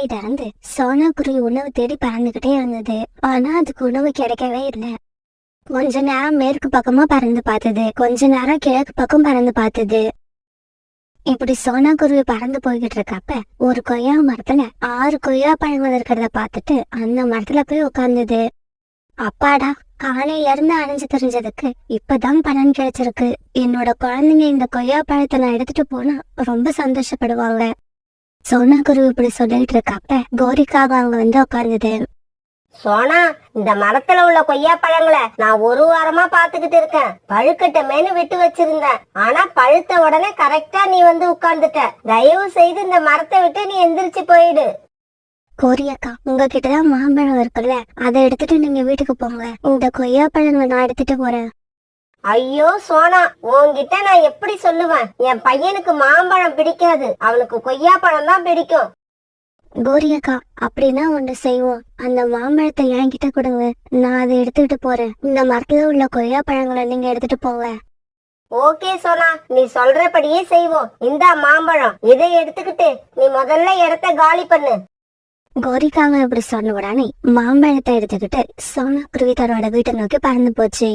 மலையில இருந்து சோனா குருவி உணவு தேடி பறந்துகிட்டே இருந்தது. ஆனா அதுக்கு உணவு கிடைக்கவே இல்லை. கொஞ்ச நேரம் மேற்கு பக்கமா பறந்து பார்த்தது, கொஞ்ச நேரம் கிழக்கு பக்கம் பறந்து பார்த்தது. இப்படி சோனா குருவி பறந்து போய்கிட்டு இருக்கப்ப ஒரு கொய்யா மரத்துல 6 கொய்யா பழங்கள் இருக்கிறத பார்த்துட்டு அந்த மரத்துல போய் உட்கார்ந்தது. அப்பாடா, காலையில இருந்து அணைஞ்சு தெரிஞ்சதுக்கு இப்பதான் பலன் கிடைச்சிருக்கு. என்னோட குழந்தைங்க இந்த கொய்யா பழத்தை நான் எடுத்துட்டு போனா ரொம்ப சந்தோஷப்படுவாங்க. சோனா குருவி இப்படி சொல்லிட்டு இருக்கப்ப கோரிக்காக அங்க வந்து உட்கார்ந்தது. சோனா, இந்த மரத்துல உள்ள கொய்யா பழங்களை நான் ஒரு வாரமா பாத்துக்கிட்டு இருக்கேன். பழுக்கட்டமேனு விட்டு வச்சிருந்தேன். ஆனா பழுத்த உடனே கரெக்டா நீ வந்து உட்கார்ந்துட்ட. தயவு செய்து இந்த மரத்தை விட்டு நீ எந்திரிச்சு போயிடு. கோரியக்கா, உங்ககிட்டதான் மாம்பழம் இருக்குல்ல, அதை எடுத்துட்டு நீங்க வீட்டுக்கு போங்க. இந்த கொய்யா பழங்களை நான் எடுத்துட்டு போறேன். ஐயோ சோனா, உன்கிட்ட நான் எப்படி சொல்லுவேன்? என் பையனுக்கு மாம்பழம் பிடிக்காது, அவனுக்கு கொய்யா பழம் தான் பிடிக்கும். கோரியக்கா, அப்படின்னா ஒண்ணு செய்வோம். அந்த மாம்பழத்தை என்கிட்ட கொடுங்க, நான் அதை எடுத்துக்கிட்டு போறேன். இந்த மரத்துல உள்ள கொய்யா பழங்களை நீங்க எடுத்துட்டு போங்க. ஓகே சோனா, நீ சொல்றபடியே செய்வோம். இந்தா மாம்பழம், இதை எடுத்துக்கிட்டு நீ முதல்ல இடத்த காலி பண்ணு. கோரிக்காக இப்படி சொன்ன உடனே மாம்பழத்தை எடுத்துக்கிட்டு சோனா குருவி தன்னோட வீட்டை நோக்கி பறந்து போச்சு.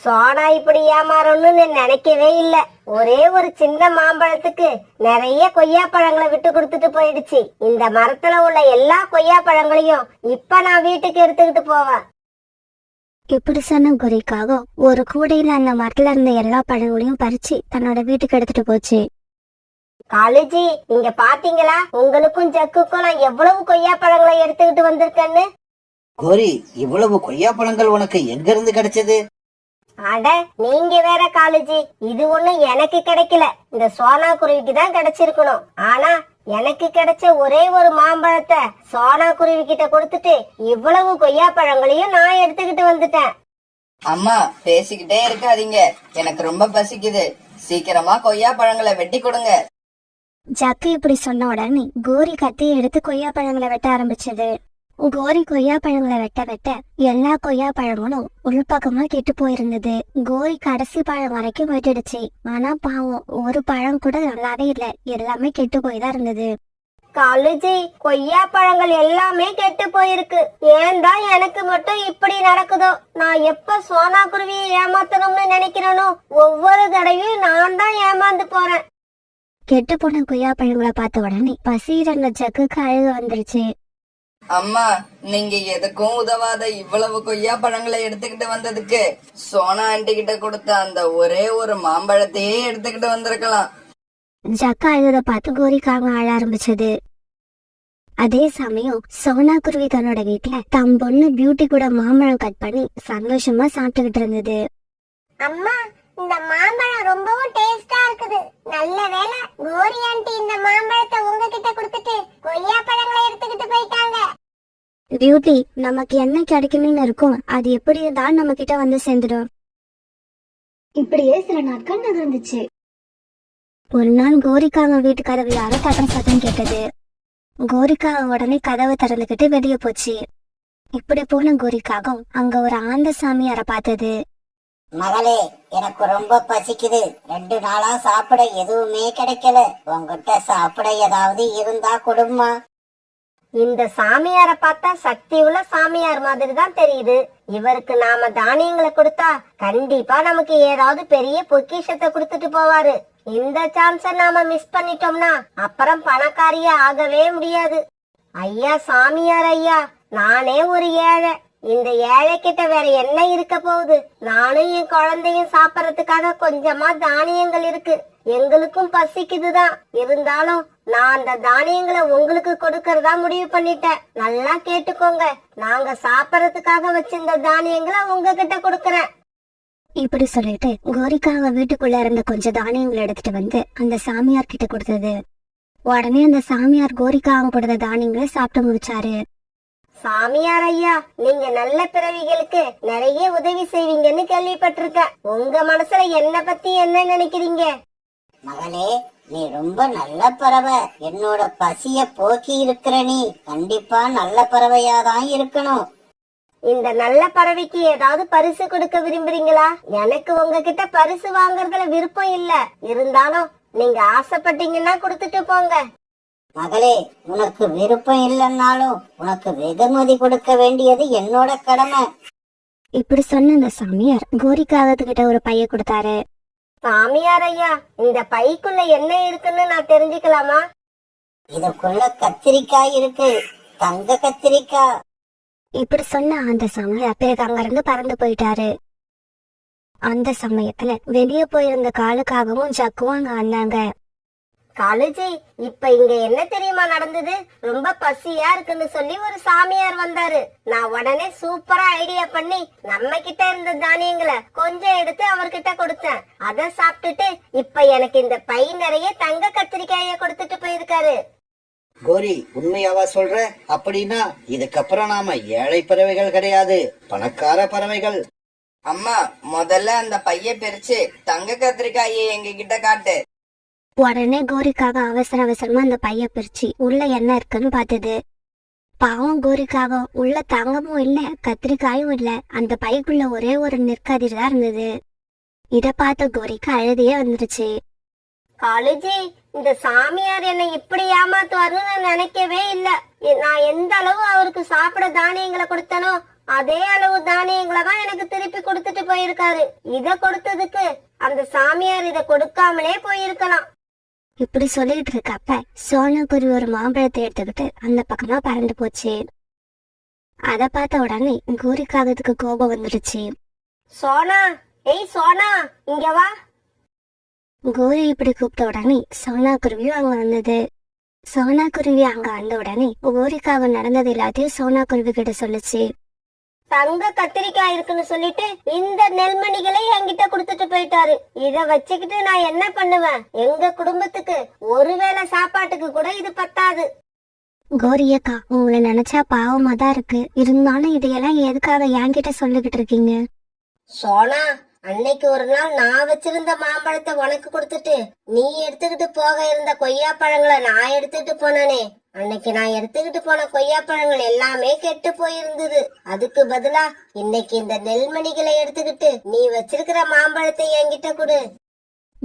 சோனா இப்படி ஏமாறணும்னு நினைக்கவே இல்ல. ஒரே ஒரு சின்ன மாம்பழத்துக்கு நிறைய கொய்யா பழங்களை விட்டு கொடுத்துட்டு போயிடுச்சு. இந்த மரத்துல உள்ள எல்லா கொய்யா பழங்களையும் இப்ப நான் வீட்டுக்கு எடுத்துக்கிட்டு போவேன். இப்படி சொன்ன கோரிக்காக ஒரு கூடையில அந்த மரத்துல இருந்த எல்லா பழங்களையும் பறிச்சு தன்னோட வீட்டுக்கு எடுத்துட்டு போச்சு. காலேஜி, இங்க பாத்தீங்களா? உங்களுக்கும் ஜக்குக்கும் நான் எவ்வளவு கொய்யா பழங்களை எடுத்துக்கிட்டு வந்திருக்கேன்னு. கோரி, இவ்வளவு கொய்யா பழங்கள் உனக்கு எங்க இருந்து கிடைச்சது? அட, நீங்க வேற காலேஜி, இது ஒண்ணும் எனக்கு கிடைக்கல. இந்த சோனா குருவிக்கு தான் கிடைச்சிருக்கணும். ஆனா எனக்கு கிடைச்ச ஒரே ஒரு மாம்பழத்தை சோனா குருவி கிட்ட கொடுத்துட்டு இவ்வளவு கொய்யா பழங்களையும் நான் எடுத்துக்கிட்டு வந்துட்டேன். அம்மா, பேசிக்கிட்டே இருக்காதீங்க, எனக்கு ரொம்ப பசிக்குது. சீக்கிரமா கொய்யா பழங்களை வெட்டி கொடுங்க. ஜக்கு இப்படி சொன்ன உடனே கோரி கத்தி எடுத்து கொய்யா பழங்களை வெட்ட ஆரம்பிச்சது. கோரி கொய்யா பழங்களை வெட்ட வெட்ட எல்லா கொய்யா பழங்களும் உள்பக்கமா கெட்டு போயிருந்தது. கோரி கடைசி பழம் வரைக்கும் வெட்டிடுச்சு. ஆனா பாவம், ஒரு பழம் கூட நல்லாவே இல்ல, எல்லாமே கெட்டு போய் தான் இருந்தது. காலேஜி, கொய்யா பழங்கள் எல்லாமே கெட்டு போயிருக்கு. ஏன் தான் எனக்கு மட்டும் இப்படி நடக்குதோ? நான் எப்ப சோனா குருவியை ஏமாத்தணும்னு நினைக்கிறேனோ ஒவ்வொரு தடவையும் நான் தான் ஏமாந்து போறேன். கெட்டு போன கொய்யா பழங்களை பார்த்த உடனே பசியில ஜக்குக்கு அழுக வந்துருச்சு. அம்மா, நீங்க எதுக்கும் உதவாத இவ்வளவு கொய்யா பழங்களை எடுத்துக்கிட்டு வந்ததுக்கு சோனா ஆண்டி கிட்ட கொடுத்த அந்த ஒரே ஒரு மாம்பழத்தையே எடுத்துக்கிட்டு வந்திருக்கலாம். ஜக்கா அழுத பார்த்து கோரிக்காக அழ ஆரம்பிச்சது. அதே சமயம் சோனா குருவி தன்னோட வீட்டுல தம் பொண்ணு பியூட்டி கூட மாம்பழம் கட் பண்ணி சந்தோஷமா சாப்பிட்டுக்கிட்டு இருந்தது. அம்மா, இந்த மாம்பழம் ரொம்பவும் டேஸ்டா இருக்குது. நல்ல வேளை கோரி ஆண்டி இந்த மாம்பழத்தை உங்ககிட்ட கொடுத்துட்டு கொய்யா பழங்களை எடுத்துக்கிட்டு போயிட்டாங்க. பியூட்டி, நமக்கு என்ன கிடைக்கணும்னு இருக்கும், அது எப்படி தான் நம்ம கிட்ட வந்து சேர்ந்துடும். இப்படியே சில நாட்கள் நகர்ந்துச்சு. ஒரு நாள் கோரிக்காக வீட்டு கதவு யாரோ தட்டம் சத்தம் கேட்டது. கோரிக்காக உடனே கதவை திறந்துகிட்டு வெளியே போச்சு. இப்படி போன கோரிக்காக அங்க ஒரு ஆந்த சாமியார பார்த்தது. மகளே, எனக்கு ரொம்ப பசிக்குது. 2 நாளா சாப்பிட எதுவுமே கிடைக்கல. உங்ககிட்ட சாப்பிட ஏதாவது இருந்தா கொடுமா. இந்த சாமியார பார்த்தா சக்தி உள்ள சாமியார் மாதிரி தான் தெரியுது. இவருக்கு நாம தானியங்களை கொடுத்தா கண்டிப்பா நமக்கு ஏதாவது பெரிய பொக்கிஷத்தை கொடுத்துட்டு போவாரு. இந்த சான்ஸ நாம மிஸ் பண்ணிட்டோம்னா அப்புறம் பணக்காரியா ஆகவே முடியாது. ஐயா சாமியார் ஐயா, நானே ஒரு ஏழை. இந்த ஏழை கிட்ட வேற என்ன இருக்க போகுது? நானும் என் குழந்தையும் சாப்பிடறதுக்காக கொஞ்சமா தானியங்கள் இருக்கு. எங்களுக்கும் பசிக்குதுதான். இருந்தாலும் நான் அந்த தானியங்களை உங்களுக்கு கொடுக்கறதா முடிவு பண்ணிட்டேன். நல்லா கேட்டுக்கோங்க, நாங்க சாப்பிடறதுக்காக வச்சிருந்த தானியங்களை உங்ககிட்ட கொடுக்கறேன். இப்படி சொல்லிட்டு கோரிக்காக வீட்டுக்குள்ள இருந்த கொஞ்சம் தானியங்களை எடுத்துட்டு வந்து அந்த சாமியார் கிட்ட கொடுத்தது. உடனே அந்த சாமியார் கோரிக்காக கொடுத்த தானியங்களை சாப்பிட்டு முடிச்சாரு. சாமியார் ஐயா, நீங்க நல்ல பிறவிகளுக்கு நிறைய உதவி செய்வீங்கன்னு கேள்விப்பட்டிருக்கேன். உங்க மனசுல என்ன பத்தி என்ன நினைக்கிறீங்க? மகளே, நீ ரொம்ப நல்ல பறவை. என்னோட பசிய போக்கி இருக்கிற நீ கண்டிப்பா நல்ல பறவையாதான் இருக்கணும். இந்த நல்ல பறவைக்கு ஏதாவது பரிசு கொடுக்க விரும்புறீங்களா? எனக்கு உங்ககிட்ட பரிசு வாங்குறதுல விருப்பம் இல்ல. இருந்தாலும் நீங்க ஆசைப்பட்டீங்கன்னா கொடுத்துட்டு போங்க. மகளே, உனக்கு விருப்பம் இல்லைன்னாலும் உனக்கு வெகுமதி கொடுக்க வேண்டியது என்னோட கடமை. இப்படி சொன்ன அந்த சாமியார் கோரிக்காகத்துக்கிட்ட ஒரு பைய கொடுத்தாரு. சாமியார் ஐயா, இந்த பைக்குள்ள என்ன இருக்குன்னு நான் தெரிஞ்சுக்கலாமா? இதுக்குள்ள கத்திரிக்காய் இருக்கு, தங்க கத்திரிக்காய். இப்படி சொன்ன அந்த சாமியார் பிறகு அங்கிருந்து பறந்து போயிட்டாரு. அந்த சமயத்துல வெளியே போயிருந்த காலுக்காகவும் ஜக்குவும் அங்க வந்தாங்க. காலேஜி, இப்ப இங்க என்ன தெரியுமா நடந்தது? ரொம்ப பசியா இருக்குன்னு சொல்லி ஒரு சாமியார் வந்தாரு. நான் உடனே சூப்பரா ஐடியா பண்ணி நம்ம கிட்ட இருந்த தானியங்களை கொஞ்சம் எடுத்து அவர்கிட்ட கொடுத்தேன். அத சாப்பிட்டுட்டு இப்ப எனக்கு இந்த பை நிறைய தங்க கத்திரிக்காய கொடுத்துட்டு போயிருக்காரு. கோரி, உண்மையாவா சொல்ற? அப்படின்னா இதுக்கப்புறம் நாம ஏழை பறவைகள் கிடையாது, பணக்கார பறவைகள். அம்மா, முதல்ல அந்த பைய பிரிச்சு தங்க கத்திரிக்காயை எங்க கிட்ட காட்டு. உடனே கோரிக்காக அவசர அவசரமா அந்த பைய பிரிச்சு உள்ள என்ன இருக்குன்னு பார்த்தது. பாவம் கோரிக்காக உள்ள தங்கமும் இல்ல, கத்திரிக்காயும் இல்ல. அந்த பைக்குள்ள ஒரே ஒரு நெற்கதிர் தான் இருந்தது. இத பார்த்த கோரிக்கா அழுதையே வந்துருச்சு. காலேஜி, இந்த சாமியார் என்னை இப்படி ஏமாத்துவாருன்னு நான் நினைக்கவே இல்ல. நான் எந்த அளவு அவருக்கு சாப்பிட தானியங்களை கொடுத்தனோ அதே அளவு தானியங்களை தான் எனக்கு திருப்பி கொடுத்துட்டு போயிருக்காரு. இத கொடுத்ததுக்கு அந்த சாமியார் இத கொடுக்காமலே போயிருக்கலாம். இப்படி சொல்லிட்டு இருக்கப்ப சோனாக்குருவி ஒரு மாம்பழத்தை எடுத்துக்கிட்டு அந்த பக்கமா பறந்து போச்சு. அத பார்த்த உடனே கோரிக்காகத்துக்கு கோபம் வந்துருச்சு. சோனா, ஏய் சோனா, இங்க வா. கோரி இப்படி கூப்பிட்ட உடனே சோனாக்குருவியும் அங்க வந்தது. சோனாக்குருவி அங்க வந்த உடனே கோரிக்காக நடந்தது எல்லாத்தையும் சோனாக்குருவி கிட்ட சொல்லுச்சு. தங்க கத்திரிக்காய் இருக்குன்னு சொல்லிட்டு இந்த நெல்மணிகளை என்கிட்ட கொடுத்துட்டு போயிட்டாரு. இத வச்சுக்கிட்டு நான் என்ன பண்ணுவேன்? எங்க குடும்பத்துக்கு ஒருவேளை சாப்பாட்டுக்கு கூட இது பத்தாது. கோரியக்கா, உங்களை நினைச்சா பாவமா தான் இருக்கு. இருந்தாலும் இதையெல்லாம் எதுக்காக என்கிட்ட சொல்லிக்கிட்டு இருக்கீங்க? சோனா, அன்னைக்கு ஒரு நாள் நான் வச்சிருந்த மாம்பழத்தை உனக்கு கொடுத்துட்டு நீ எடுத்துக்கிட்டு போக இருந்த கொய்யா பழங்களை நான் எடுத்துட்டு போனேனே. அன்னைக்கு நான் எடுத்துக்கிட்டு போன கொய்யா பழங்கள் எல்லாமே கெட்டு போயிருந்தது. அதுக்கு பதிலா இன்னைக்கு இந்த நெல்மணிகளை எடுத்துக்கிட்டு நீ வச்சிருக்கிற மாம்பழத்தை என்கிட்ட கொடு.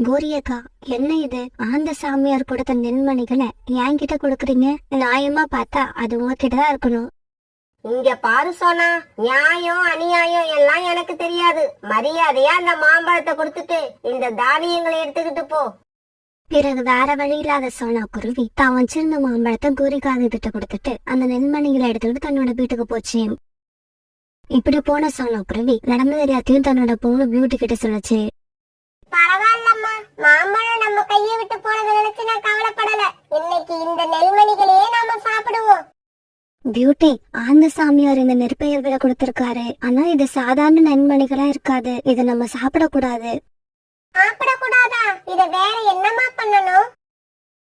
கோரியக்கா, என்ன இது? ஆந்த சாமியார் கொடுத்த நெல்மணிகளை என்கிட்ட கொடுக்குறீங்க? நியாயமா பார்த்தா அது உங்ககிட்டதான் இருக்கணும். இங்க பாரு சோனா, நியாயம் அநியாயம் எல்லாம் எனக்கு தெரியாது. மரியாதையா அந்த மாம்பழத்தை கொடுத்துட்டு இந்த தானியங்களை எடுத்துக்கிட்டு போ. பிறகு வேற வழி இல்லாத சோனாக்குருவி தான் வச்சிருந்த மாம்பழத்தை கோரிக்காகத்திட்ட கொடுத்துட்டு அந்த நெல்மணிகளை எடுத்துக்கிட்டு தன்னோட வீட்டுக்கு போச்சு. இப்படி போன சோனாக்குருவி நடந்தது எல்லாத்தையும் தன்னோட பொண்ணு பியூட்டி கிட்ட சொல்லுச்சு. பரவாயில்லம்மா, மாம்பழம் நம்ம கையை விட்டு போனதை நினைச்சு நான் கவலைப்படல. இன்னைக்கு இந்த நெல்மணிகளையே நாம சாப்பிடுவோம். பியூட்டி, ஆந்த சாமியார் இந்த நெற்பயிர்களை கொடுத்திருக்காரு. ஆனா இது சாதாரண நெல்மணிகளா இருக்காது. இதை நம்ம சாப்பிடக்கூடாது. சாப்பிடக்கூடாதா? இத வேற என்னமா பண்ணணும்?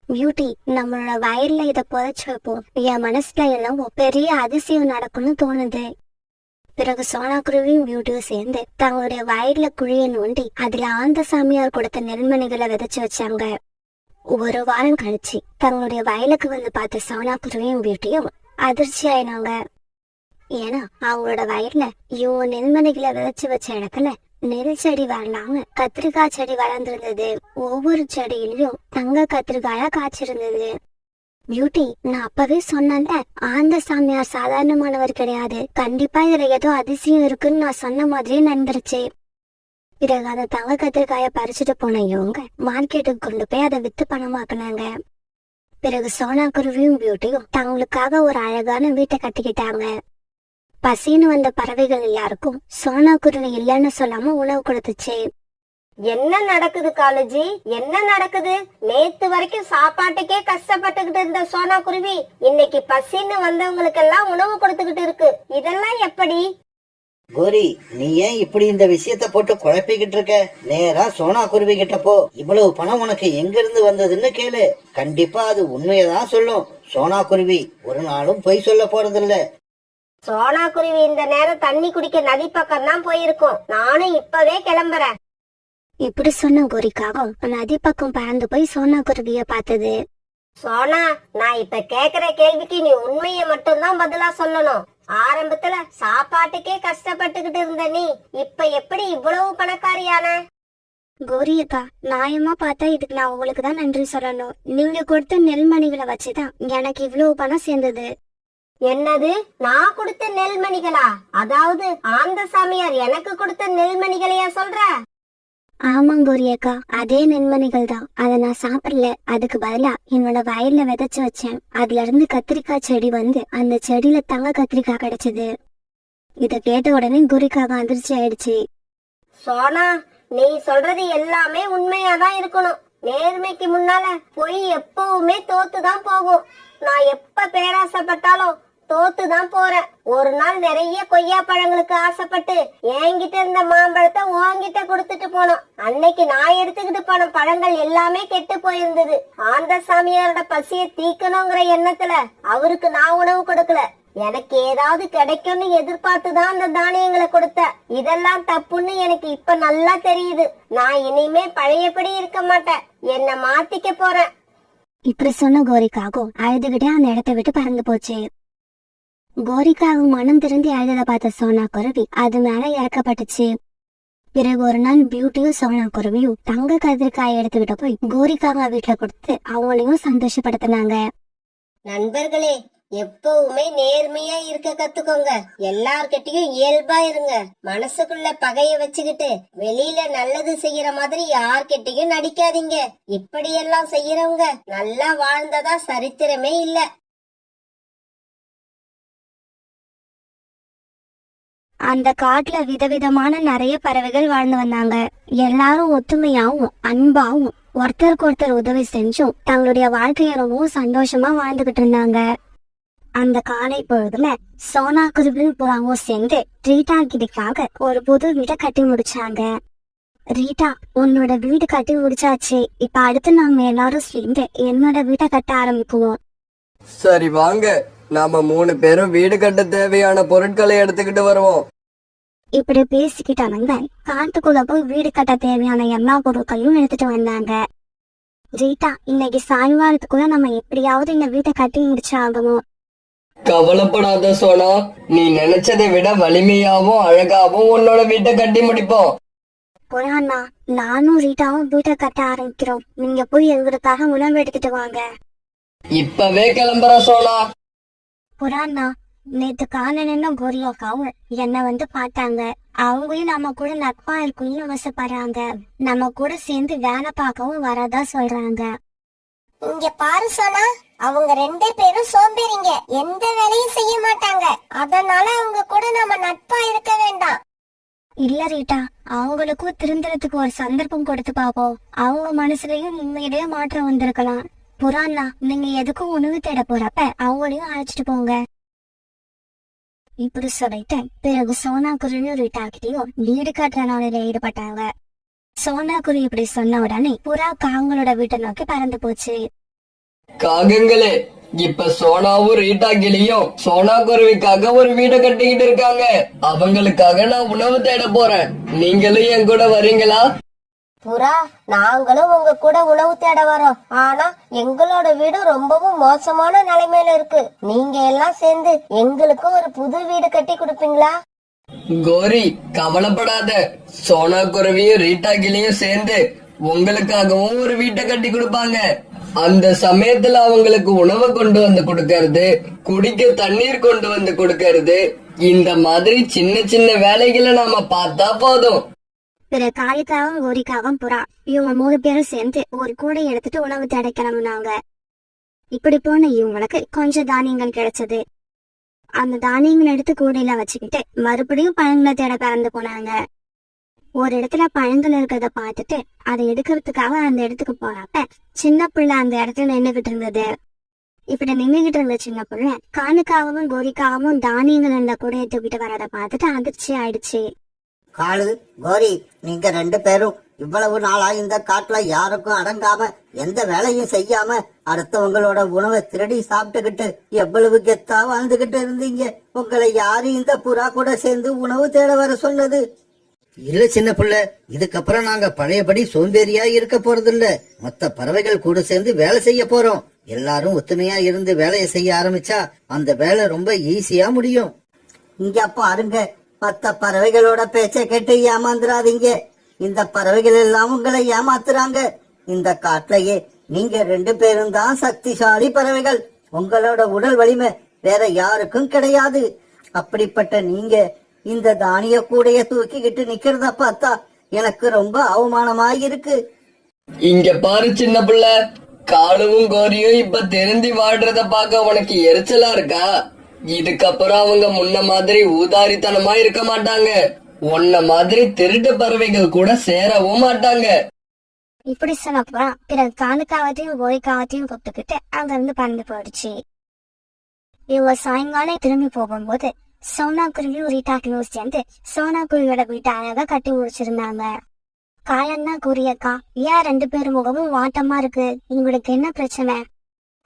பியூட்டி, நம்மளோட வயல்ல இத புதைச்சு வைப்போம். என் மனசுல என்னவோ பெரிய அதிசயம் நடக்கும்னு தோணுது. பிறகு சோனாக்குருவியும் பியூட்டியும் சேர்ந்து தங்களுடைய வயல்ல குழிய நோண்டி அதுல ஆந்த சாமியார் கொடுத்த நெல்மணிகளை விதைச்சு வச்சாங்க. ஒரு வாரம் கழிச்சு தங்களுடைய வயலுக்கு வந்து பார்த்த சோனாக்குருவியும் பியூட்டியும் அதிர்ச்சி ஆயினாங்க. ஏன்னா அவங்களோட வயல்ல இவங்க நெல்மணிகளை விதைச்சு வச்ச இடத்துல நெல் செடி வரலாம கத்திரிக்காய் செடி வளர்ந்துருந்தது. ஒவ்வொரு செடியிலயும் தங்க கத்திரிக்காயா காய்ச்சிருந்தது. பியூட்டி, நான் அப்பவே சொன்னேன்ல, ஆந்த சாமியார் சாதாரணமானவர் கிடையாது. கண்டிப்பா இதுல ஏதோ அதிசயம் இருக்குன்னு நான் சொன்ன மாதிரியே நடந்துருச்சு. பிறகு அந்த தங்க கத்திரிக்காய பறிச்சுட்டு போன இவங்க மார்க்கெட்டுக்கு கொண்டு போய் அதை வித்து பணமாக்குனாங்க. பிறகு சோனாக்குருவியும் பியூட்டியும் தங்களுக்காக ஒரு அழகான வீட்டை கட்டிக்கிட்டாங்க. பசின்னு வந்த பறவைகள் எல்லாருக்கும் சோனாக்குருவி இல்லைன்னு சொல்லாம உணவு கொடுத்துச்சு. என்ன நடக்குது காலேஜி? என்ன நடக்குது? நேத்து வரைக்கும் சாப்பாட்டுக்கே கஷ்டப்பட்டுக்கிட்டு இருந்த சோனாக்குருவி இன்னைக்கு பசின்னு வந்தவங்களுக்கு எல்லாம் உணவு கொடுத்துக்கிட்டு இருக்கு. இதெல்லாம் எப்படி? கோரி, நீ ஏன் இப்படி இந்த விஷயத்த போட்டு குழப்பிக்கிட்டு இருக்க? நேரா சோனா குருவி கிட்ட போ. இவ்வளவு பணம் உனக்கு எங்க இருந்து வந்ததுன்னு கேளு. கண்டிப்பா அது உண்மையதான் சொல்லும். சோனா குருவி ஒரு நாளும் பொய் சொல்ல போறதில்ல. சோனாக்குருவி இந்த நேரம் தண்ணி குடிக்க நதி பக்கம் தான் போயிருக்கும். நானும் இப்பவே கிளம்புறேன். இப்படி சொன்ன கோரிக்காகவும் நதி பக்கம் பறந்து போய் சோனாக்குருவிய பார்த்தது. சோனா, நான் இப்ப கேக்குற கேள்விக்கு நீ உண்மையை மட்டும்தான் பதிலா சொல்லணும். ஆரம்பத்துல சாப்பாட்டுக்கே கஷ்டப்பட்டுக்கிட்டு இருந்த நீ இப்ப எப்படி இவ்வளவு பணக்காரியான? கோரி அக்கா, நியாயமா பார்த்தா இதுக்கு நான் உங்களுக்கு தான் நன்றி சொல்லணும். நீங்க கொடுத்த நெல்மணிகளை வச்சுதான் எனக்கு இவ்வளவு பணம் சேர்ந்தது. என்னது, நான் கொடுத்த நெல்மணிகளா? அதாவது ஆந்த சாமியார் எனக்கு கொடுத்த நெல்மணிகளையா சொல்ற? ஆமாம் கோரி அக்கா, அதே நெல்மணிகள் தான். அதை நான் சாப்பிடல. அதுக்கு பதிலா என்னோட வயல்ல விதைச்சு வச்சேன். அதுல இருந்து கத்திரிக்காய் செடி வந்து அந்த செடியில தங்க கத்திரிக்காய் கிடைச்சது. இத கேட்ட உடனே கோரிக்காக அதிர்ச்சி ஆயிடுச்சு. சோனா, நீ சொல்றது எல்லாமே உண்மையாதான் இருக்கணும். நேர்மைக்கு முன்னால பொய் எப்பவுமே தோத்துதான் போகும். நான் எப்ப பேராசைப்பட்டாலும் தோத்துதான் போறேன். ஒரு நாள் நிறைய கொய்யா பழங்களுக்கு ஆசைப்பட்டு என்கிட்ட இருந்த மாம்பழத்தை உன்கிட்ட கொடுத்துட்டு போனோம். அன்னைக்கு நான் எடுத்துக்கிட்டு போன பழங்கள் எல்லாமே கெட்டு போயிருந்தது. ஆந்த சாமியாரோட பசியை தீக்கணுங்கிற எண்ணத்துல அவருக்கு நான் உணவு கொடுக்கல. எனக்கு ஏதாவது கிடைக்கும்னு எதிர்பார்த்துதான் அந்த தானியங்களை கொடுத்த. இதெல்லாம் தப்புன்னு எனக்கு இப்ப நல்லா தெரியுது. நான் இனிமே பழையபடி இருக்க மாட்டேன். என்ன மாத்திக்க போறேன். இப்படி சொன்ன கோரிக்காகும் அழுதுகிட்டே அந்த இடத்தை விட்டு பறந்து போச்சு. கோரிக்காகும் மனம் திருந்தி அழுததை பார்த்த சோனா குருவி அது மேல இறக்கப்பட்டுச்சு. பிறகு ஒரு நாள் பியூட்டியும் சோனா குருவியும் தங்க கதிர்காயை எடுத்துக்கிட்ட போய் கோரிக்காக வீட்டுல கொடுத்து அவங்களையும் சந்தோஷப்படுத்தினாங்க. நண்பர்களே, எப்பவுமே நேர்மையா இருக்க கத்துக்கோங்க. எல்லார்கிட்டயும் இயல்பா இருங்க. மனசுக்குள்ள பகைய வச்சுக்கிட்டு வெளியில நல்லது செய்யற மாதிரி யார்கிட்டயும் நடிக்காதீங்க. இப்படியெல்லாம் செய்யறவங்க நல்லா வாழ்ந்ததா சரித்திரமே இல்ல. அந்த காட்டுல விதவிதமான நிறைய பறவைகள் வாழ்ந்து வந்தாங்க. எல்லாரும் ஒத்துமையாவும் அன்பாவும் ஒருத்தருக்கு ஒருத்தர் உதவி செஞ்சும் தங்களுடைய வாழ்க்கைய ரொம்பவும் சந்தோஷமா வாழ்ந்துகிட்டு இருந்தாங்க. அந்த காலை பொழுதுல சோனா குருவியும் புறாவும் சேர்ந்து ரீட்டா கிட்டக்காக ஒரு புது வீட்டை கட்டி முடிச்சாங்க. ரீட்டா, உன்னோட வீடு கட்டி முடிச்சாச்சு. இப்ப அடுத்து நாம எல்லாரும் சேர்ந்து என்னோட வீட்டை கட்ட ஆரம்பிக்குவோம். சரி வாங்க, நாம 3 பேரும் வீடு கட்ட தேவையான பொருட்களை எடுத்துக்கிட்டு வருவோம். இப்படி பேசிக்கிட்டானுங்க காட்டுக்குள்ள போய் வீடு கட்ட தேவையான எல்லா பொருட்களையும் எடுத்துட்டு வந்தாங்க. ரீட்டா, இன்னைக்கு சாயங்காலத்துக்குள்ள நம்ம எப்படியாவது இந்த வீட்டை கட்டி முடிச்சாகணும். கவலைப்படாத சோனா, நீ நினைச்சதை விட வலிமையாவும் அழகாவும் உன்னோட வீட்டை கட்டி முடிப்போம். புறாண்ணா, நானும் ரீட்டாவும் வீட்டை கட்ட ஆரம்பிக்கிறோம். நீங்க போய் எங்களுக்காக உணவு எடுத்துட்டு வாங்க. இப்பவே கிளம்புற சோனா. புறாண்ணா, நேத்து காலையில கோரியாக்காவும் என்ன வந்து பார்த்தாங்க. அவங்களையும் நம்ம கூட நட்பா இருக்கணும்னு ஆசைப்படுறாங்க. நம்ம கூட சேர்ந்து வேலை பார்க்கவும் வரதா சொல்றாங்க. இங்க பாரு சோனா, அவங்க 2 பேரும் சோம்பேறிங்க. எந்த வேலையும் செய்ய மாட்டாங்க. அதனால அவங்க கூட நம்ம நட்பா இருக்க வேண்டாம். இல்ல ரீட்டா, அவங்களுக்கும் திருந்துறதுக்கு ஒரு சந்தர்ப்பம் கொடுத்து பாப்போம். அவங்க மனசுலயும் உண்மையிலேயே மாற்றம் வந்திருக்கலாம். புறாண்ணா, நீங்க எதுக்கும் உணவு தேட போறப்ப அவங்களையும் அழைச்சிட்டு போங்க. இப்படி சொல்லிட்டு பிறகு சோனா குருவியும் ரீட்டா கிட்டையும் வீடு கட்டுற நாளில ஈடுபட்டாங்க. சோனா குருவி இப்படி சொன்ன உடனே புறா காங்களோட வீட்டை நோக்கி பறந்து போச்சு. காகங்களே, இப்ப சோனாவும் ரீட்டா கிளியும் சோனா குருவிக்காக ஒரு வீடை கட்டிக்கிட்டு இருக்காங்க. அவங்களுக்காக நான் உணவு தேட போறேன். நீங்களும் என் கூட வரீங்களா? புறா, நாங்களும் உங்க கூட உணவு தேட வரோம். ஆனா எங்களோட வீடு ரொம்பவும் மோசமான நிலைமையில இருக்கு. நீங்க எல்லாம் சேர்ந்து எங்களுக்கு ஒரு புது வீடு கட்டி கொடுப்பீங்களா? கோரி, கவலைப்படாத. சோனா குருவியும் ரீட்டா கிளியும் சேர்ந்து உங்களுக்காகவும் ஒரு வீட்டை கட்டி கொடுப்பாங்க. அந்த சமயத்துல அவங்களுக்கு உணவை கொண்டு வந்து கொடுக்கறது, குடிக்க தண்ணீர் கொண்டு வந்து கொடுக்கறது, இந்த மாதிரி சின்ன சின்ன வேலைகளை நாம பார்த்தா போதும். பிற காளிக்காவும் கோரிக்காவும் புறா இவங்க 3 பேரும் சேர்ந்து ஒரு கூடை எடுத்துட்டு உணவு தேட கிளம்புனாங்க. இப்படி போன இவங்களுக்கு கொஞ்சம் தானியங்கள் கிடைச்சது. அந்த தானியங்கள் எடுத்து கூடையில வச்சுக்கிட்டு மறுபடியும் பழங்களை தேட பறந்து போனாங்க. ஒரு இடத்துல பழங்கள் இருக்கிறத பார்த்துட்டு அதை எடுக்கிறதுக்காக அந்த இடத்துக்கு போறப்ப சின்ன பிள்ளை அந்த இடத்துல நின்றுகிட்டு இருந்தது. இப்படி நின்றுகிட்டு இருந்த சின்ன பிள்ளை காணுக்காகவும் கோரிக்காகவும் தானியங்கள் அந்த கூடையை தூக்கிட்டு வரதை பார்த்துட்டு அதிர்ச்சி ஆயிடுச்சு. காளு, கோரி, நீங்க 2 பேரும் இவ்வளவு நாளா இந்த காட்டுல யாருக்கும் அடங்காம எந்த வேலையும் செய்யாம அடுத்தவங்களோட உணவை திருடி சாப்பிட்டுக்கிட்டு எவ்வளவு கெத்தா வாழ்ந்துகிட்டு இருந்தீங்க. உங்களை யாரு இந்த புறா கூட சேர்ந்து உணவு தேட வர சொன்னது? இல்ல சின்ன பிள்ளை, இதுக்கப்புறம் நாங்க பழையபடி சோம்பேறியா இருக்க போறது இல்ல. மொத்த பறவைகள் கூட சேர்ந்து வேலை செய்ய போறோம். எல்லாரும் ஒத்துமையா இருந்து வேலையை செய்ய ஆரம்பிச்சா அந்த வேலை ரொம்ப ஈஸியா முடியும். இங்க பாருங்க, மத்த பறவைகளோட பேச்சை கேட்டு ஏமாந்துடாதீங்க. இந்த பறவைகள் எல்லாம் உங்களை ஏமாத்துறாங்க. இந்த காட்டுலயே நீங்க 2 பேரும் தான் சக்திசாலி பறவைகள். உங்களோட உடல் வலிமை வேற யாருக்கும் கிடையாது. அப்படிப்பட்ட நீங்க இந்த தானிய கூடைய தூக்கிக்கிட்டு நிக்கிறத பார்த்தா எனக்கு ரொம்ப அவமானமா இருக்கு. இங்க பாரு சின்ன புள்ள, காலுவும் கோரியும் இப்ப திருந்தி வாழ்றத பார்க்க உனக்கு எரிச்சலா இருக்கா? இதுக்கப்புறம் அவங்க முன்ன மாதிரி ஊதாரித்தனமா இருக்க மாட்டாங்க. உன்ன மாதிரி திருட்டு பறவைகள் கூட சேரவும் மாட்டாங்க. இப்படி சொன்னப்பறம் பிறகு காலுக்காவத்தையும் கோரிக்காவத்தையும் கூப்பிட்டுக்கிட்டு அங்க இருந்து பறந்து போயிடுச்சு. இவங்க சாயங்காலம் திரும்பி போகும்போது சோனா குருவியும் ரீட்டாக்கியும் சேர்ந்து சோனா குருவியோட வீட்டை அழகா கட்டி முடிச்சிருந்தாங்க. காயன்னா கூறியக்கா, ஏன் 2 பேர் முகமும் வாட்டமா இருக்கு? உங்களுக்கு என்ன பிரச்சனை?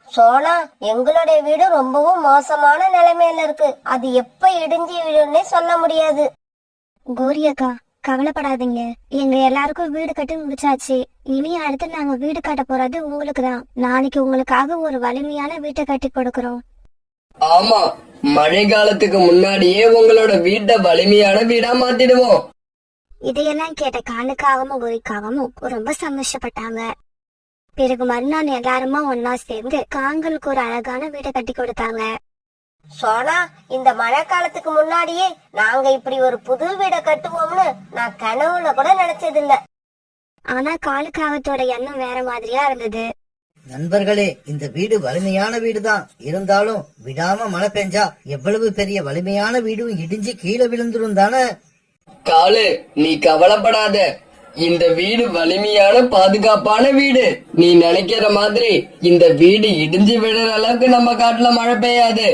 சோனா, எங்களுடைய வீடு ரொம்பவும் மோசமான நிலைமையில இருக்கு. அது எப்ப இடிஞ்சு விழுன்னே சொல்ல முடியாது. கோரியக்கா, கவலைப்படாதீங்க. எங்க எல்லாருக்கும் வீடு கட்டி முடிச்சாச்சு. இனி அடுத்து நாங்க வீடு கட்ட போறது உங்களுக்கு தான். நாளைக்கு உங்களுக்காக ஒரு வலிமையான வீட்டை கட்டி கொடுக்கறோம். ஆமா, மழை காலத்துக்கு முன்னாடியே உங்களோட வீட்டை வலிமையான வீடா மாத்திடுவோம். இதையெல்லாம் கேட்ட காலுக்காகவும் கோரிக்காகவும் ரொம்ப சந்தோஷப்பட்டாங்க. பிறகு மறுநாள் எல்லாருமா ஒன்னா சேர்ந்து காங்களுக்கு ஒரு அழகான வீட்டை கட்டி கொடுத்தாங்க. சோனா, இந்த மழை காலத்துக்கு முன்னாடியே நாங்க இப்படி ஒரு புது வீடை கட்டுவோம்னு நான் கனவுல கூட நினைச்சதில்ல. ஆனா காலுக்காகத்தோட எண்ணம் வேற மாதிரியா இருந்தது. நண்பர்களே, இந்த வீடு வலிமையான வீடுதான். இருந்தாலும் விடாம மழை பெஞ்சா எவ்வளவு பெரிய வலிமையான வீடும் இடிஞ்சு கீழே விழுந்துரும் தானே. காலு, நீ கவலைப்படாத. இந்த வீடு வலிமையான பாதுகாப்பான வீடு. நீ நினைக்கிற மாதிரி இந்த வீடு இடிஞ்சு விடுற அளவுக்கு நம்ம காட்டுல மழை பெய்யாது.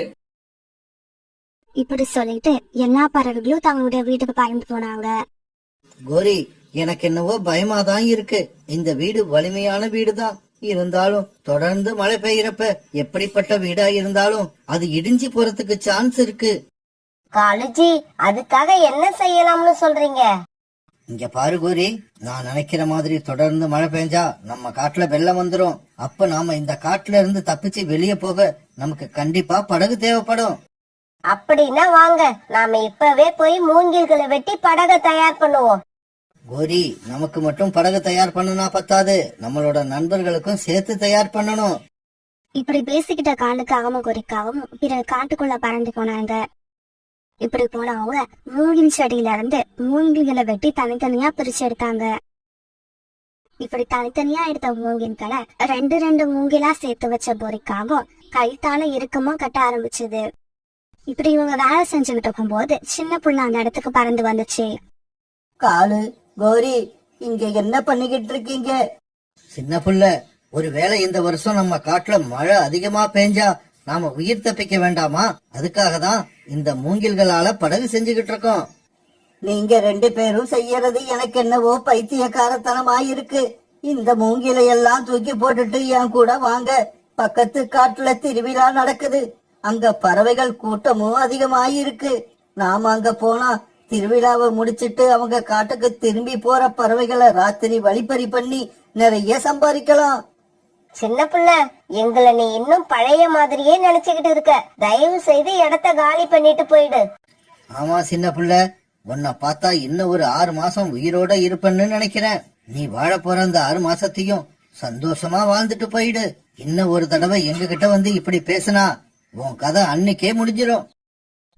இப்படி சொல்லிட்டு எல்லா பறவைகளும் தங்களுடைய வீட்டுக்கு பறந்து போனாங்க. கோரி, எனக்கு என்னவோ பயமாதான் இருக்கு. இந்த வீடு வலிமையான வீடுதான். இருந்தாலும் தொடர்ந்து மழை பெய்யறப்ப எப்படிப்பட்ட வீடா இருந்தாலும் அது இடிஞ்சு போறதுக்கு சான்ஸ் இருக்கு. காலுஜி, அதுக்காக என்ன செய்யலாம்னு சொல்றீங்க? இங்க பாரு கோரி, நான் நினைக்கிற மாதிரி தொடர்ந்து மழை பெஞ்சா நம்ம காட்டுல வெள்ளம் வந்துரும். அப்ப நாம இந்த காட்டுல இருந்து தப்பிச்சு வெளியே போக நமக்கு கண்டிப்பா படகு தேவைப்படும். அப்படின்னா வாங்க, நாம இப்பவே போய் மூங்கில்களை வெட்டி படகை தயார் பண்ணுவோம். கோரி, நமக்கு மட்டும் படகு தயார் பண்ணனா பத்தாது, நம்மளோட நண்பர்களுக்கும் சேர்த்து தயார் பண்ணணும். இப்படி பேசிக்கிட்ட காலுக்காகவும் கோரிக்காகவும் பிறகு காட்டுக்குள்ள பறந்து போனாங்க. இப்படி போனவங்க மூங்கில் செடியில இருந்து மூங்கில்களை வெட்டி தனித்தனியா பிரிச்சு எடுத்தாங்க. இப்படி தனித்தனியா எடுத்த மூங்கில்களை 2 மூங்கிலா சேர்த்து வச்ச கோரிக்காகவும் கைத்தால இறுக்கமா கட்ட ஆரம்பிச்சது. இப்படி இவங்க வேலை செஞ்சுக்கிட்டு இருக்கும்போது சின்ன புள்ள அந்த இடத்துக்கு பறந்து வந்துச்சு. காலு, கோரி, இங்க என்ன பண்ணிக்கிட்டு இருக்கீங்க? சின்ன புள்ள, ஒருவேளை இந்த வருஷம் நம்ம காட்டுல மழை அதிகமா பெஞ்சா நாம உயிர் தப்பிக்க வேண்டாமா? அதுக்காக தான் இந்த மூங்கில்களால படகு செஞ்சுக்கிட்டு இருக்கோம். நீங்க 2 பேரும் செய்யறது எனக்கு என்னவோ பைத்தியக்காரத்தனமா இருக்கு. இந்த மூங்கிலை எல்லாம் தூக்கி போட்டுட்டு என் கூட வாங்க. பக்கத்து காட்டுல திருவிழா நடக்குது. அங்க பறவைகள் கூட்டமும் அதிகமாயிருக்கு. நாம அங்க போனா திருவிழாவை முடிச்சிட்டு அவங்க காட்டுக்கு திரும்பி போற பறவைகளை ராத்திரி வழிப்பறி பண்ணி நிறைய சம்பாதிக்கலாம். சின்ன பிள்ளை, எங்களை நீ இன்னும் பழைய மாதிரியே நினைச்சுக்கிட்டு இருக்க. தயவு செய்து இடத்த காலி பண்ணிட்டு போயிடு. ஆமா சின்ன புள்ள, உன்னை பார்த்தா இன்னும் ஒரு 6 மாசம் உயிரோட இருப்பேன்னு நினைக்கிறேன். நீ வாழ போற அந்த 6 மாசத்தையும் சந்தோஷமா வாழ்ந்துட்டு போயிடு. இன்னும் ஒரு தடவை எங்க கிட்ட வந்து இப்படி பேசினா உன் கதை அன்னைக்கே முடிஞ்சிடும்.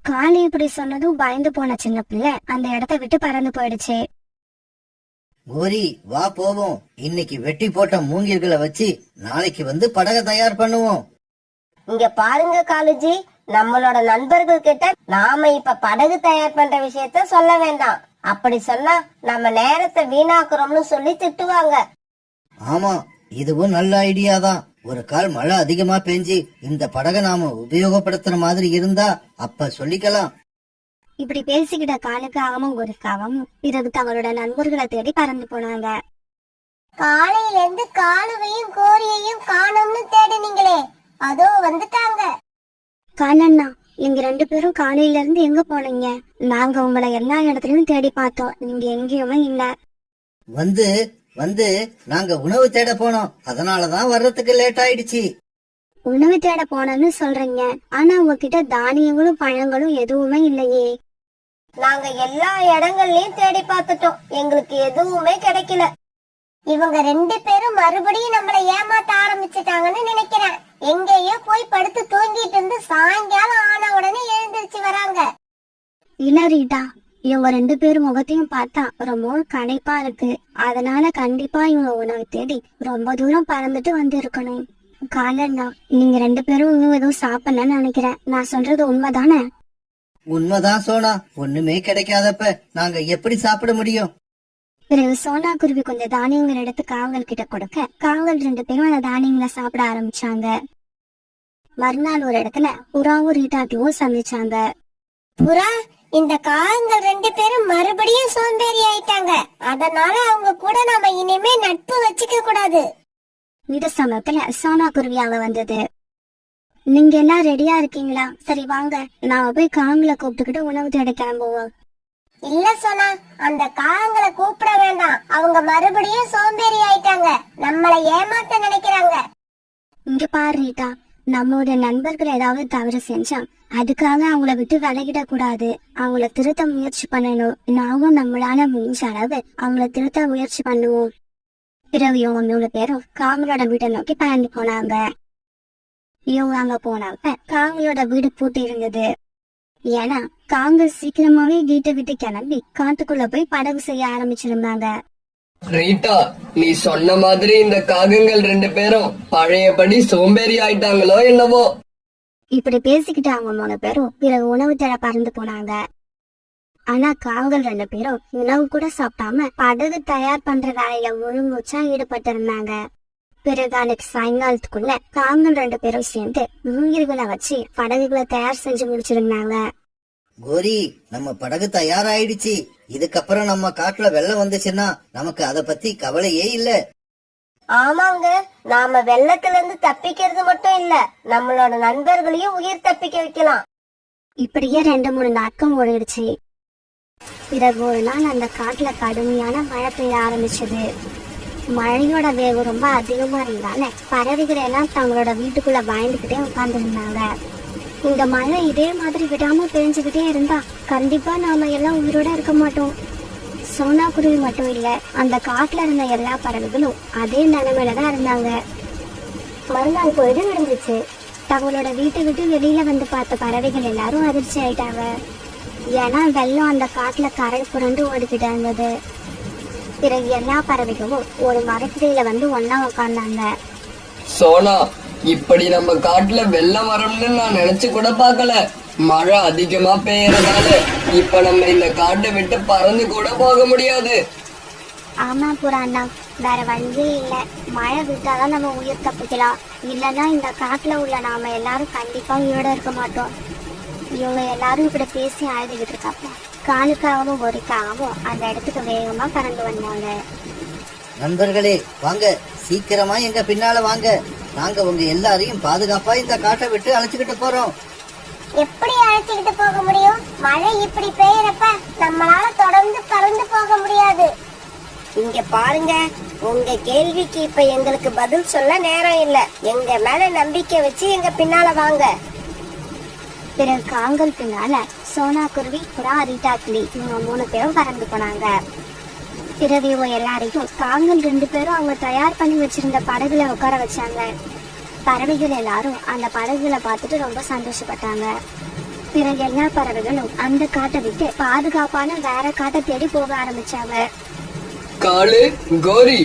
காளி இப்படி சொன்னதும் பயந்து போன சின்ன பிள்ளை அந்த இடத்த விட்டு பறந்து போயிடுச்சு. கோரி, வா போவோம். இன்னைக்கு வெட்டி போட்ட மூங்கில்களை வச்சு நாளைக்கு வந்து படகை தயார் பண்ணுவோம். இங்க பாருங்க காலுஜி, நம்மளோட நண்பர்கள் கிட்ட நாம இப்ப படகு தயார் பண்ற விஷயத்த சொல்ல வேண்டாம். அப்படி சொன்னா நம்ம நேரத்தை வீணாக்குறோம்னு சொல்லி திட்டுவாங்க. ஆமா, இதுவும் நல்ல ஐடியா தான். ஒரு கால் மழை அதிகமா பெஞ்சு இந்த படகை நாம உபயோகப்படுத்துற மாதிரி இருந்தா அப்ப சொல்லிக்கலாம். இப்படி பேசிக்கிட்ட காலுக்காகவும் கோரிக்காகவும் பிறகு தங்களோட நண்பர்களை தேடி பறந்து போனாங்க. காலையில இருந்து காலுவையும் கோரியையும் காணும்னு தேடினீங்களே, அதோ வந்துட்டாங்க. காலண்ணா, நீங்க 2 பேரும் காலையில இருந்து எங்க போனீங்க? நாங்க உங்களை எல்லா இடத்துலயும் தேடி பார்த்தோம். நீங்க எங்கேயுமே இல்ல. வந்து நாங்க உணவு தேட போனோம். அதனாலதான் வர்றதுக்கு லேட் ஆயிடுச்சு. உணவு தேட போனோம்னு சொல்றீங்க, ஆனா உங்ககிட்ட தானியங்களும் பழங்களும் எதுவுமே இல்லையே. நாங்க எல்லா இடங்கள்லயும் தேடி பார்த்துட்டோம், எங்களுக்கு எதுவுமே கிடைக்கல. இவங்க 2 பேரும் மறுபடியும் நம்மளை ஏமாத்த ஆரம்பிச்சுட்டாங்கன்னு நினைக்கிறேன். எங்கேயோ போய் படுத்து தூங்கிட்டு இருந்து சாயங்காலம் ஆன உடனே எழுந்திருச்சு வராங்க. இல்ல ரீட்டா, இவங்க 2 பேரும் முகத்தையும் பார்த்தா ரொம்ப களைப்பா இருக்கு. அதனால கண்டிப்பா இவங்க உணவு தேடி ரொம்ப தூரம் பறந்துட்டு வந்து இருக்கணும். காலண்ணா, நீங்க 2 பேரும் இன்னும் எதுவும் சாப்பிடலன்னு நினைக்கிறேன். நான் சொல்றது உண்மைதானே? உண்மைதான் சோனா. ஒண்ணுமே கிடைக்காதப்ப நாங்க எப்படி சாப்பிட முடியும்? பிறகு சோனா குருவி கொஞ்சம் தானியங்கள் எடுத்து காவல் கிட்ட கொடுக்க காவல் 2 பேரும் அந்த தானியங்களை சாப்பிட ஆரம்பிச்சாங்க. மறுநாள் ஒரு இடத்துல புறாவும் ரீட்டாட்டியும் சந்திச்சாங்க. புறா, இந்த காகங்கள் 2 பேரும் மறுபடியும் சோம்பேறி ஆயிட்டாங்க. அதனால அவங்க கூட நாம இனிமே நட்பு வச்சுக்க கூடாது. இந்த சமயத்துல சோனா குருவி அங்க வந்தது. நீங்க எல்லாம் ரெடியா இருக்கீங்களா? சரி வாங்க, நாம போய் காங்களை கூப்பிட்டுக்கிட்டு உணவு தேட கிளம்புவோம். இல்ல சோனா, அந்த காகங்களை கூப்பிட வேண்டாம். அவங்க மறுபடியும் சோம்பேறி ஆயிட்டாங்க, நம்மளை ஏமாத்த நினைக்கிறாங்க. இங்க பாரு ரீட்டா, நம்மளோட நண்பர்கள் ஏதாவது தவறு செஞ்சா அதுக்காக அவங்கள விட்டு விலகிட கூடாது. அவங்கள திருத்த முயற்சி பண்ணணும். நாமும் நம்மளால முடிஞ்ச அளவு அவங்கள திருத்த முயற்சி பண்ணுவோம். பிறகு இவங்க 3 பேரும் காங்களோட வீட்டை நோக்கி பறந்து போனாங்க. இவங்க அங்க போனப்ப காங்களோட வீடு பூட்டி இருந்தது. ஏன்னா காங்கள் சீக்கிரமாவே வீட்டை விட்டு கிளம்பி காட்டுக்குள்ள போய் படகு செய்ய ஆரம்பிச்சிருந்தாங்க. ரீட்டா, நீ சொன்ன மாதிரி இந்த காகங்கள் 2 பேரும் பழையபடி சோம்பேறி ஆயிட்டாங்களோ என்னவோ. இப்படி பேசிக்கிட்டு அவங்க 3 பேரும் பிறகு உணவு தேட பறந்து போனாங்க. ஆனா காங்கள் 2 பேரும் உணவு கூட சாப்பிடாம படகு தயார் பண்ற வேலையில முழுமூச்சா ஈடுபட்டு இருந்தாங்க. பிறகு அன்னைக்கு சாயங்காலத்துக்குள்ள காங்கள் 2 பேரும் சேர்ந்து மூங்கில்களை வச்சு படகுகளை தயார் செஞ்சு முடிச்சிருந்தாங்க. கோரி, நம்ம படகு தயாராயிடுச்சு. இதுக்கப்புறம் நம்ம காட்டுல வெள்ளம் வந்துச்சுன்னா நமக்கு அத பத்தி கவலையே இல்ல. ஆமாங்க, நாம வெள்ளத்துல இருந்து தப்பிக்கிறது மட்டும் இல்ல, நம்மளோட நண்பர்களையும் உயிர் தப்பிக்க வைக்கலாம். இப்படியே 2-3 நாட்கள் ஓடிடுச்சு. பிறகு ஒரு நாள் அந்த காட்டுல கடுமையான மழை பெய்ய ஆரம்பிச்சது. மழையோட வேகம் ரொம்ப அதிகமா இருந்தால பறவைகள் எல்லாம் தங்களோட வீட்டுக்குள்ள பயந்துகிட்டே உட்கார்ந்துருந்தாங்க. இந்த மழை இதே மாதிரி விடாம பெஞ்சுக்கிட்டே இருந்தா கண்டிப்பா நாம எல்லாம் உயிரோட இருக்க மாட்டோம். சோனா குருவி மட்டும் இல்ல, அந்த காட்டுல இருந்த எல்லா பறவைகளும் அதே நிலைமையில தான் இருந்தாங்க. மறுநாள் பொழுது இருந்துச்சு. தங்களோட வீட்டை விட்டு வெளியில வந்து பார்த்த பறவைகள் எல்லாரும் அதிர்ச்சி ஆயிட்டாங்க. ஏன்னா வெள்ளம் அந்த காட்டுல கரை புரண்டு ஓடிக்கிட்டு இருந்தது. பிறகு எல்லா பறவைகளும் ஒரு மரக்கிளையில வந்து ஒன்னா உட்கார்ந்தாங்க. சோனா, இப்படி நம்ம காட்டுல வெள்ளம் வரும்னு நான் நினைச்சு கூட பார்க்கல. மழை அதிகமா பெய்யறதால இப்ப நம்ம இந்த காட்டை விட்டு பறந்து கூட போக முடியாது. ஆமா புறாண்ணா, வேற வழி இல்ல. மழை விட்டாதான் நம்ம உயிர் தப்பிக்கலாம். இல்லைன்னா இந்த காட்டுல உள்ள நாம எல்லாரும் கண்டிப்பா உயிரோட இருக்க மாட்டோம். இவங்க எல்லாரும் இப்படி பேசி அழுதுகிட்டு இருக்காப்ப காலுக்காகவும் ஒருக்காகவும் அந்த இடத்துக்கு வேகமா பறந்து வந்தாங்க. நண்பர்களே, வாங்க, சீக்கிரமா எங்க பின்னால வாங்க. நாங்க உங்க எல்லாரையும் பாதுகாப்பா இந்த காட்டை விட்டு அழைச்சுக்கிட்டு போறோம். எப்படி அழைச்சிக்கிட்டு போக முடியும்? மழை இப்படி பெய்யறப்ப நம்மளால தொடர்ந்து பறந்து போக முடியாது. இங்க பாருங்க, உங்க கேள்விக்கு இப்ப எங்களுக்கு பதில் சொல்ல நேரம் இல்ல. எங்க மேல நம்பிக்கை வச்சு எங்க பின்னால வாங்க. பிறகு காங்கள் பின்னால சோனா குருவி, புறா, ரீட்டா கிளி இவங்க 3 பேரும் பறந்து போனாங்க. பிறகு இவங்க எல்லாரையும் காங்கள் 2 பேரும் அவங்க தயார் பண்ணி வச்சிருந்த படகுல உட்கார வச்சாங்க. பறவைகள் எல்லாரும் அந்த படகுகளை பார்த்துட்டு ரொம்ப சந்தோஷப்பட்டாங்க. பிறகு எல்லா பறவைகளும் அந்த காட்டை விட்டு பாதுகாப்பான வேற காட்டை தேடி போக ஆரம்பிச்சாங்க. காளு, கோரி,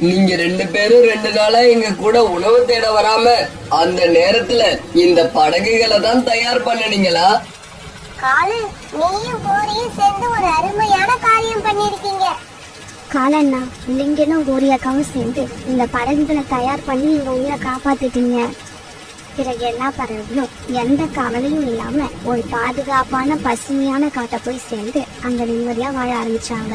நீங்க 2 பேரும் 2 நாளா எங்க கூட உணவு தேட வராம அந்த நேரத்துல இந்த படகுகளை தான் தயார் பண்ணனீங்களா? காலு, நீயும் கோரியும் சேர்ந்து ஒரு அருமையான காரியம் பண்ணிருக்கீங்க. காலண்ணா, லிங்கனும் கோரியாக்காவும் சேர்ந்து இந்த படகுகளை தயார் பண்ணி எங்க உயிரை காப்பாத்திட்டீங்க. பிறகு எல்லா பறவைகளும் எந்த கவலையும் இல்லாம ஒரு பாதுகாப்பான பசுமையான காட்டை போய் சேர்ந்து அங்க நிம்மதியா வாழ ஆரம்பிச்சாங்க.